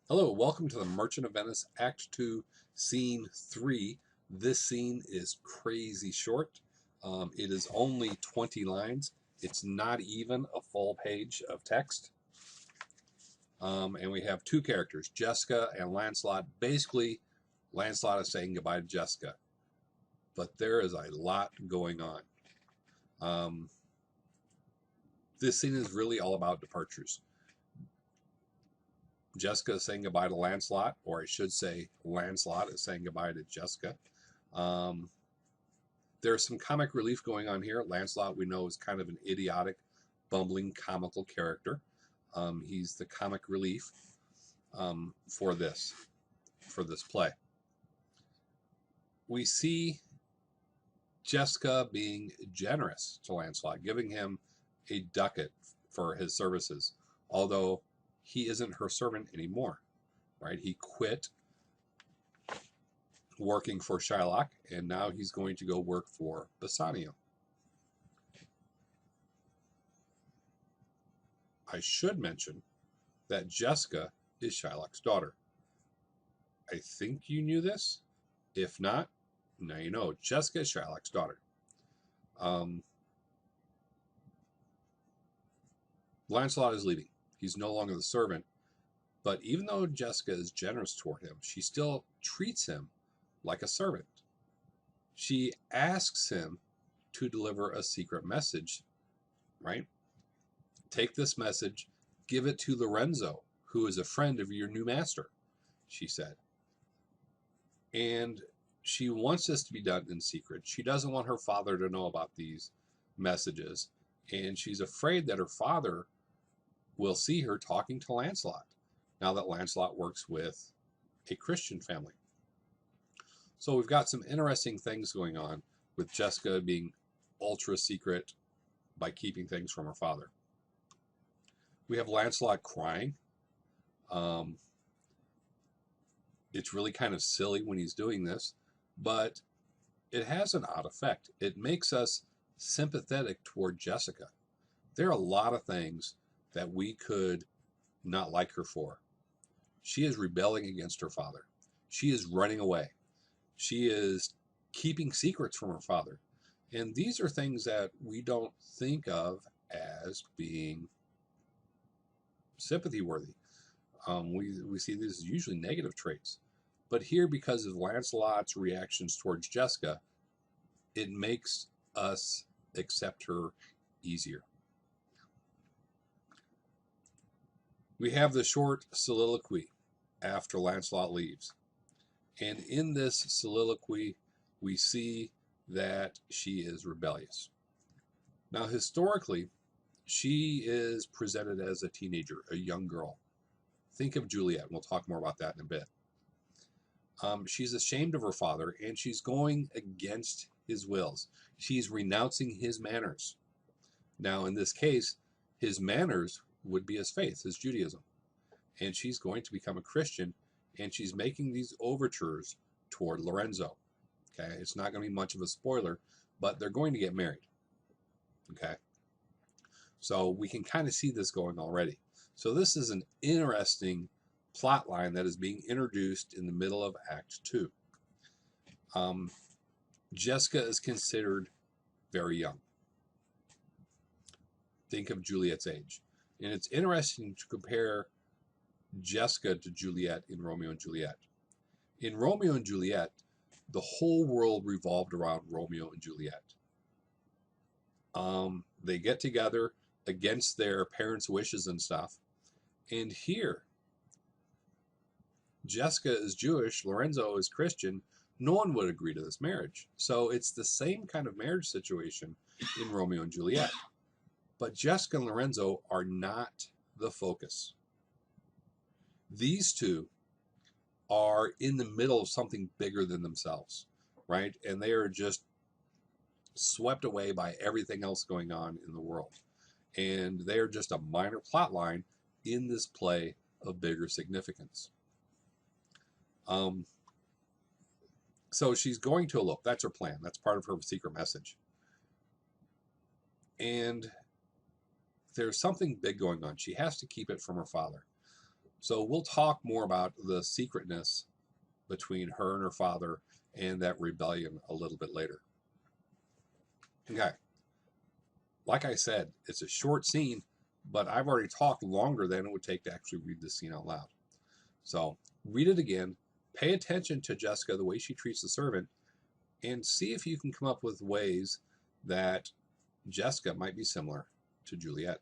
Hello, welcome to the Merchant of Venice Act II, Scene 3. This scene is crazy short. It is only 20 lines. It's not even a full page of text. And we have two characters, Jessica and Launcelot. Basically, Launcelot is saying goodbye to Jessica. But there is a lot going on. This scene is really all about departures. Jessica is saying goodbye to Launcelot, or I should say Launcelot is saying goodbye to Jessica. There's some comic relief going on here. Launcelot, we know, is kind of an idiotic, bumbling, comical character. He's the comic relief for this play. We see Jessica being generous to Launcelot, giving him a ducat for his services, although he isn't her servant anymore, right? He quit working for Shylock, and now he's going to go work for Bassanio. I should mention that Jessica is Shylock's daughter. I think you knew this. If not, now you know. Jessica is Shylock's daughter. Lancelot is leaving. He's no longer the servant. But even though Jessica is generous toward him, she still treats him like a servant. She asks him to deliver a secret message, right? Take this message, give it to Lorenzo, who is a friend of your new master, she said. And she wants this to be done in secret. She doesn't want her father to know about these messages. And she's afraid that her father will see her talking to Lancelot, now that Lancelot works with a Christian family. So we've got some interesting things going on with Jessica being ultra secret by keeping things from her father. We have Lancelot crying. It's really kind of silly when he's doing this, but it has an odd effect. It makes us sympathetic toward Jessica. There are a lot of things that we could not like her for. She is rebelling against her father. She is running away. She is keeping secrets from her father. And these are things that we don't think of as being sympathy worthy. We see these as usually negative traits. But here, because of Lancelot's reactions towards Jessica, it makes us accept her easier. We have the short soliloquy after Lancelot leaves. And in this soliloquy, we see that she is rebellious. Now, historically, she is presented as a teenager, a young girl. Think of Juliet. We'll talk more about that in a bit. She's ashamed of her father, and she's going against his wills. She's renouncing his manners. Now, in this case, his manners would be his faith, his Judaism. And she's going to become a Christian, and she's making these overtures toward Lorenzo. Okay, it's not going to be much of a spoiler, but they're going to get married. Okay, so we can kind of see this going already. So this is an interesting plot line that is being introduced in the middle of Act 2. Jessica is considered very young. Think of Juliet's age. And it's interesting to compare Jessica to Juliet in Romeo and Juliet. In Romeo and Juliet, the whole world revolved around Romeo and Juliet. They get together against their parents' wishes and stuff. And here, Jessica is Jewish, Lorenzo is Christian. No one would agree to this marriage. So it's the same kind of marriage situation in Romeo and Juliet. But Jessica and Lorenzo are not the focus. These two are in the middle of something bigger than themselves, right? And they are just swept away by everything else going on in the world. And they are just a minor plot line in this play of bigger significance. So she's going to elope. That's her plan. That's part of her secret message. And there's something big going on. She has to keep it from her father. So we'll talk more about the secretness between her and her father and that rebellion a little bit later. Okay. Like I said, it's a short scene, but I've already talked longer than it would take to actually read this scene out loud. So read it again, pay attention to Jessica, the way she treats the servant, and see if you can come up with ways that Jessica might be similar to Juliet.